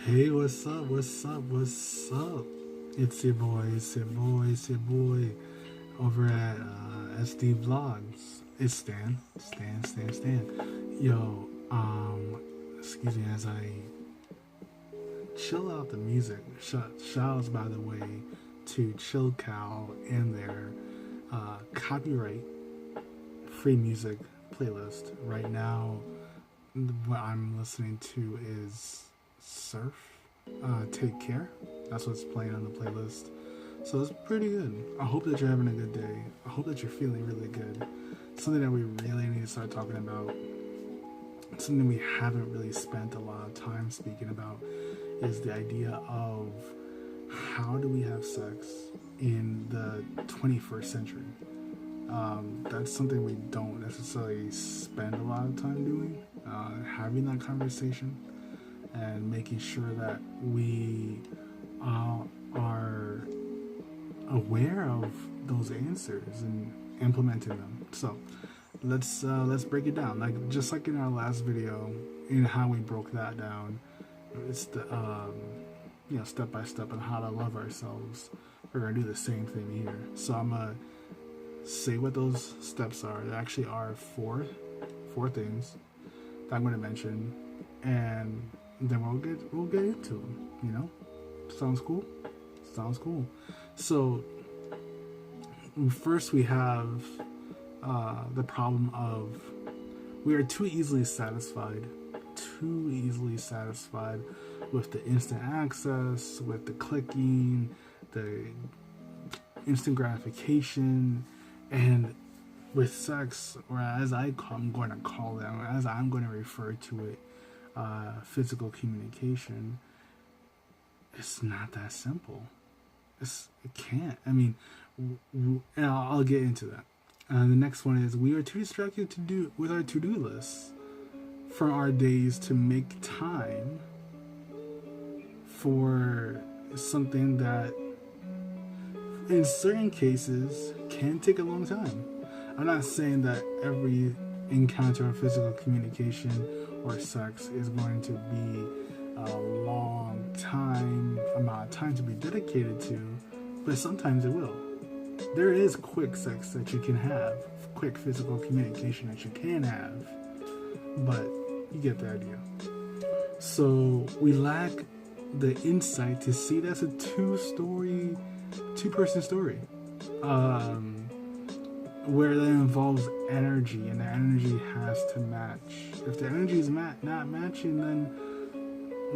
Hey, what's up? What's up? What's up? It's your boy over at SD Vlogs. It's Stan. Yo, excuse me as I chill out the music. Shouts, by the way, to Chill Cow and their copyright free music playlist. Right now, what I'm listening to is Surf. Take Care. That's what's playing on the playlist. So it's pretty good. I hope that you're having a good day. I hope that you're feeling really good. Something that we really need to start talking about, something we haven't really spent a lot of time speaking about, is the idea of how do we have sex in the 21st century. That's something we don't necessarily spend a lot of time doing, having that conversation and making sure that we are aware of those answers and implementing them. So let's break it down. Just like in our last video, in how we broke that down, it's the step by step on how to love ourselves. We're gonna do the same thing here. So I'm gonna say what those steps are. There actually are four things that I'm gonna mention, and then we'll get into them. Sounds cool. So first we have the problem of we are too easily satisfied with the instant access, with the clicking, the instant gratification, and with sex, or as I'm going to call them, as I'm going to refer to it, physical communication. It's not that simple. It can't. I mean, and I'll get into that. The next one is we are too distracted to do with our to-do lists from our days to make time for something that in certain cases can take a long time. I'm not saying that every encounter of physical communication or sex is going to be a long amount of time to be dedicated to, but sometimes it will. There is quick sex that you can have, quick physical communication that you can have, but you get the idea. So we lack the insight to see that's a two-person story, where that involves energy, and the energy has to match. If the energy is not matching, then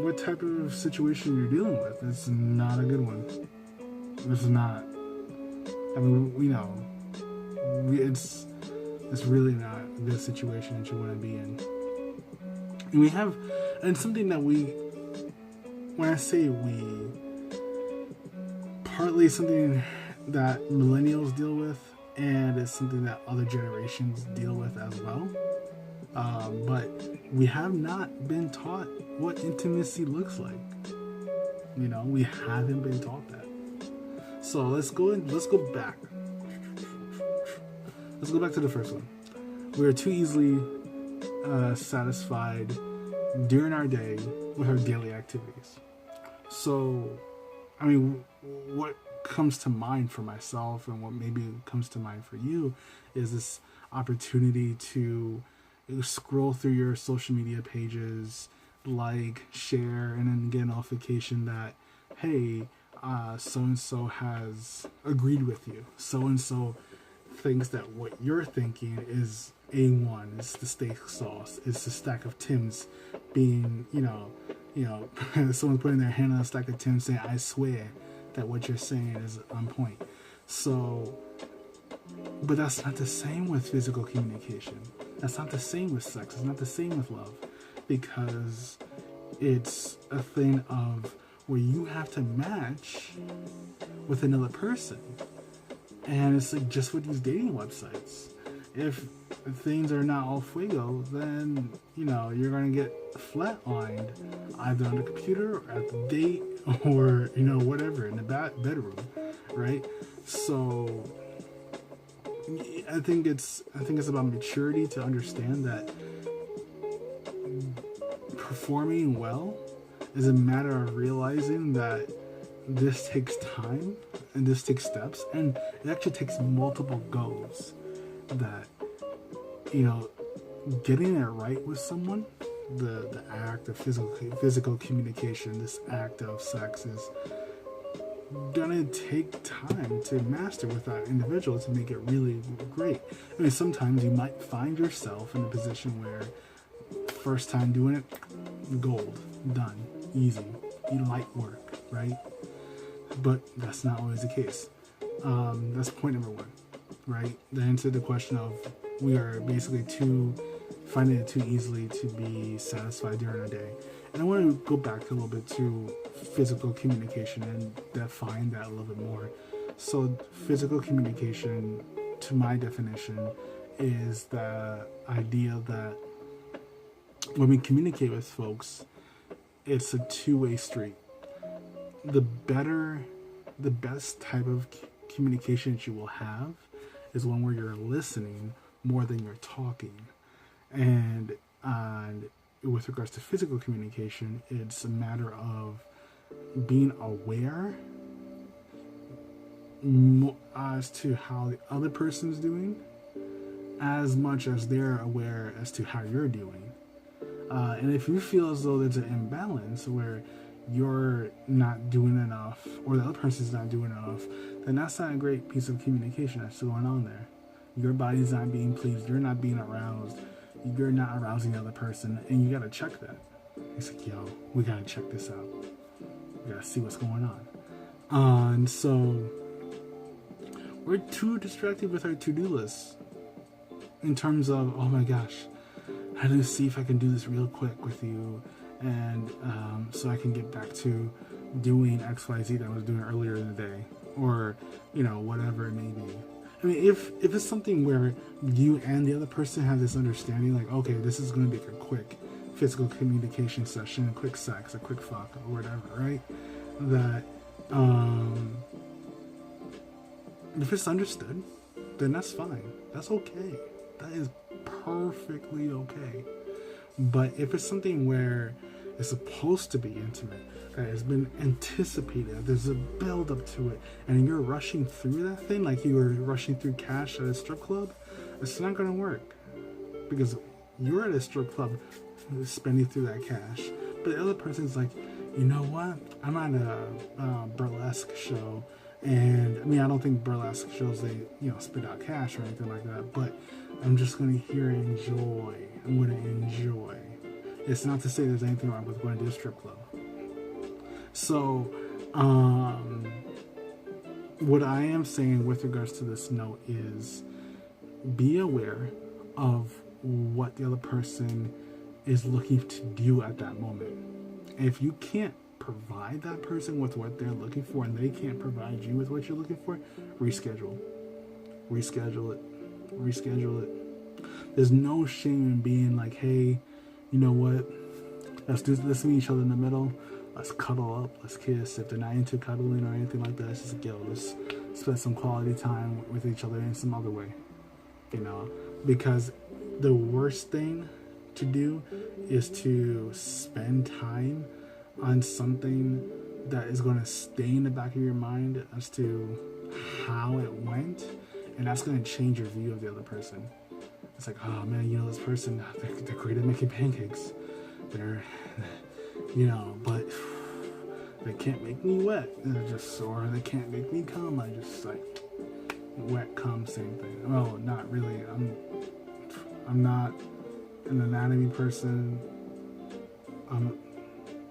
what type of situation you're dealing with? It's not a good one. It's not. I mean, we know it's really not a good situation that you want to be in. And something that when I say we, partly something that millennials deal with, and it's something that other generations deal with as well. But we have not been taught what intimacy looks like. We haven't been taught that. So let's go back. Let's go back to the first one. We are too easily satisfied during our day with our daily activities. So, I mean, what comes to mind for myself, and what maybe comes to mind for you, is this opportunity to scroll through your social media pages, like, share, and then get a notification that, hey, so-and-so has agreed with you. So-and-so thinks that what you're thinking is A1. It's the steak sauce. It's the stack of Tim's being, someone's putting their hand on a stack of Tim's saying, I swear that what you're saying is on point. So, but that's not the same with physical communication. That's not the same with sex. It's not the same with love, because it's a thing of where you have to match with another person. And it's like just with these dating websites. If things are not all fuego, then, you're going to get flatlined either on the computer or at the date or, whatever, in the bedroom, right? So I think it's about maturity to understand that performing well It's a matter of realizing that this takes time and this takes steps, and it actually takes multiple goes. That, you know, getting it right with someone, the act of physical communication, this act of sex is gonna take time to master with that individual to make it really great. I mean, sometimes you might find yourself in a position where first time doing it, gold, done, easy, light work, right? But that's not always the case. That's point number one, right? The answer to the question of we are basically finding it too easily to be satisfied during a day. And I want to go back a little bit to physical communication and define that a little bit more. So physical communication, to my definition, is the idea that when we communicate with folks, it's a two-way street. The best type of communication that you will have is one where you're listening more than you're talking. And with regards to physical communication, it's a matter of being aware as to how the other person's doing, as much as they're aware as to how you're doing. And if you feel as though there's an imbalance where you're not doing enough or the other person's not doing enough, then that's not a great piece of communication that's going on there. Your body's not being pleased, you're not being aroused, you're not arousing the other person, and you gotta check that. It's like, yo, we gotta check this out. We gotta see what's going on. And so we're too distracted with our to-do lists in terms of, oh my gosh, I need to see if I can do this real quick with you, and so I can get back to doing XYZ that I was doing earlier in the day, or, you know, whatever it may be. I mean, if it's something where you and the other person have this understanding, like, okay, this is going to be like a quick physical communication session, a quick sex, a quick fuck, or whatever, right? That, if it's understood, then that's fine. That's okay. That is perfectly okay. But if it's something where it's supposed to be intimate, that has been anticipated, there's a build up to it, and you're rushing through that thing like you were rushing through cash at a strip club, it's not going to work. Because you're at a strip club spending through that cash, but the other person's like, you know what, I'm at a burlesque show, and I mean, I don't think burlesque shows, they, you know, spit out cash or anything like that, but I'm just going to hear enjoy. I'm going to enjoy. It's not to say there's anything wrong with going to a strip club. So, what I am saying with regards to this note is be aware of what the other person is looking to do at that moment. And if you can't provide that person with what they're looking for and they can't provide you with what you're looking for, reschedule it. There's no shame in being like, hey, you know what, let's meet each other in the middle, let's cuddle up, let's kiss. If they're not into cuddling or anything like that, it's just like, yo, let's spend some quality time with each other in some other way, you know, because the worst thing to do is to spend time on something that is going to stay in the back of your mind as to how it went, and that's going to change your view of the other person. It's like, oh man, you know, this person, they're great at making pancakes. They're, you know, but they can't make me wet. Or they can't make me cum. I just like wet cum, same thing. Well, not really. I'm not an anatomy person.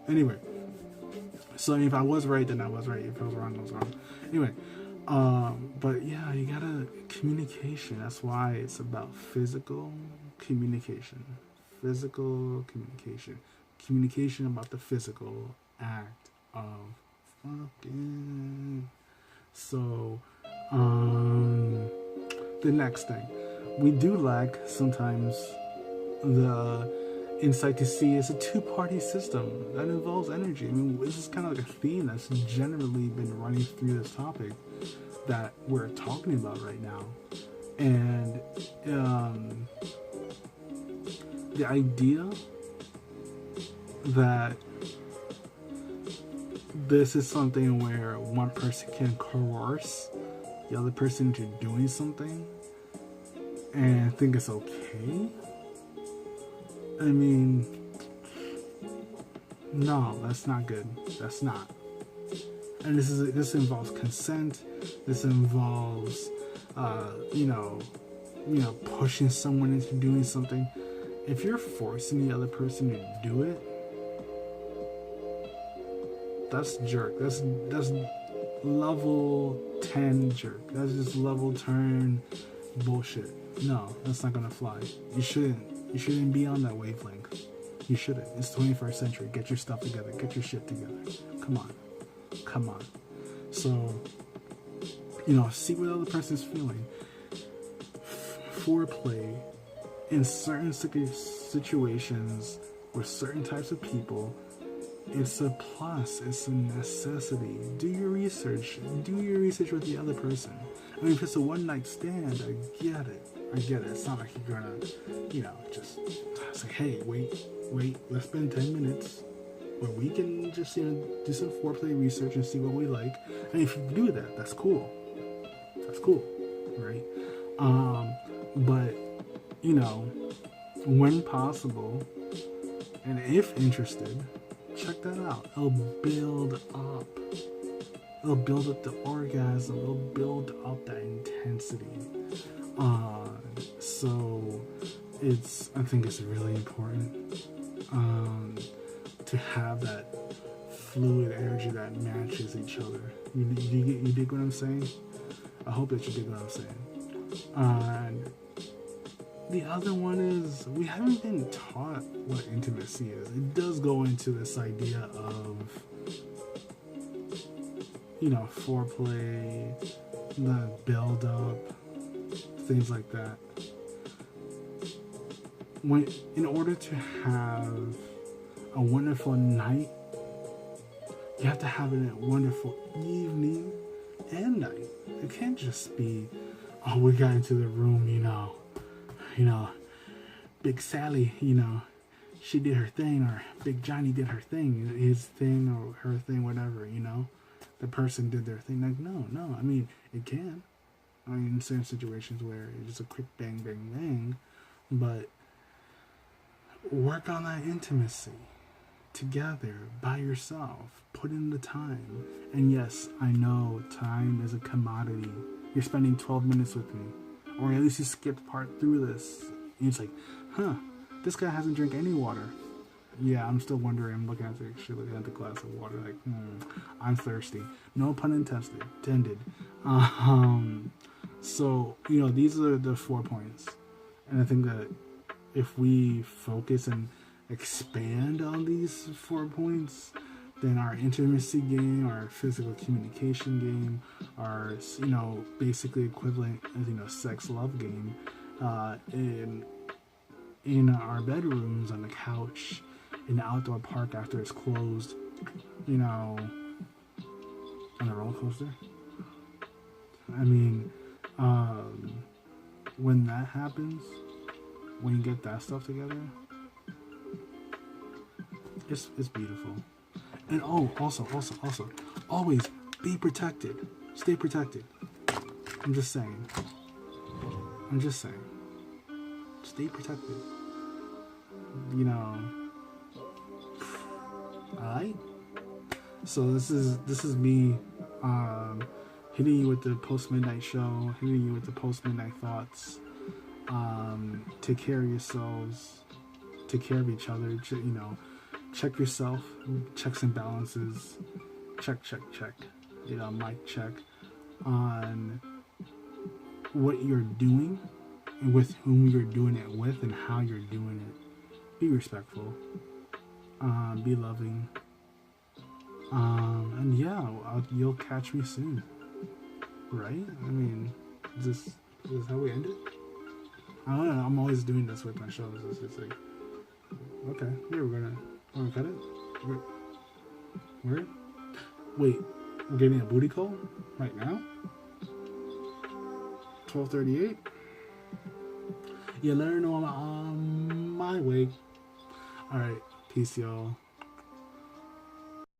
Anyway. So if I was right, then I was right. If I was wrong, I was wrong. Anyway. But yeah, you gotta communication. That's why it's about physical communication. Communication about the physical act of fucking. So, the next thing, we do lack sometimes the insight to see is a two-party system that involves energy. I mean, this is kind of like a theme that's generally been running through this topic that we're talking about right now. And the idea that this is something where one person can coerce the other person into doing something and think it's okay. I mean, no, that's not good. That's not. And this involves consent. This involves, pushing someone into doing something. If you're forcing the other person to do it, that's jerk. That's level 10 jerk. That's just level turn bullshit. No, that's not gonna fly. You shouldn't be on that wavelength. You shouldn't. It's 21st century. Get your stuff together. Get your shit together. Come on. So, see what the other person's feeling. Foreplay in certain situations with certain types of people, it's a plus. It's a necessity. Do your research. Do your research with the other person. I mean, if it's a one night stand, I get it. It's not like you're gonna, just say, hey, wait, let's spend 10 minutes where we can just, do some foreplay research and see what we like. And if you do that, that's cool. Right? But, when possible, and if interested, check that out. It'll build up the orgasm. It'll build up that intensity. So I think it's really important to have that fluid energy that matches each other. You dig what I'm saying? I hope that you dig what I'm saying. And the other one is, we haven't been taught what intimacy is. It does go into this idea of, foreplay, the build up, things like that. In order to have a wonderful night, you have to have a wonderful evening and night. It can't just be, oh, we got into the room, Big Sally, she did her thing, or Big Johnny did her thing, his thing or her thing, whatever, the person did their thing. Like, no, I mean, it can. I mean, in certain situations where it's a quick bang, bang, bang, but work on that intimacy together, by yourself. Put in the time. And yes, I know time is a commodity. You're spending 12 minutes with me, or at least you skipped part through this. And it's like, this guy hasn't drank any water. Yeah, I'm still wondering. I'm looking at the glass of water, like, I'm thirsty. No pun intended. So, these are the 4 points. And I think that if we focus and expand on these 4 points, then our intimacy game, our physical communication game, our, basically equivalent, sex love game, in our bedrooms, on the couch, in the outdoor park after it's closed, on a roller coaster. I mean, when that happens, when you get that stuff together, it's beautiful. And also, always be protected. Stay protected. I'm just saying. Stay protected. Alright? So this is me hitting you with the post-midnight show, hitting you with the post-midnight thoughts. Take care of yourselves. Take care of each other. Check yourself. Checks and balances. Check. Mic check on what you're doing and with whom you're doing it with and how you're doing it. Be respectful. Be loving. And yeah, you'll catch me soon. Right? I mean, is this how we end it? I don't know. I'm always doing this with my shows. It's like, okay, here we're gonna cut it. Where? Wait, we're getting a booty call right now. 12:38. Yeah, let her know I'm on my way. All right, peace, y'all.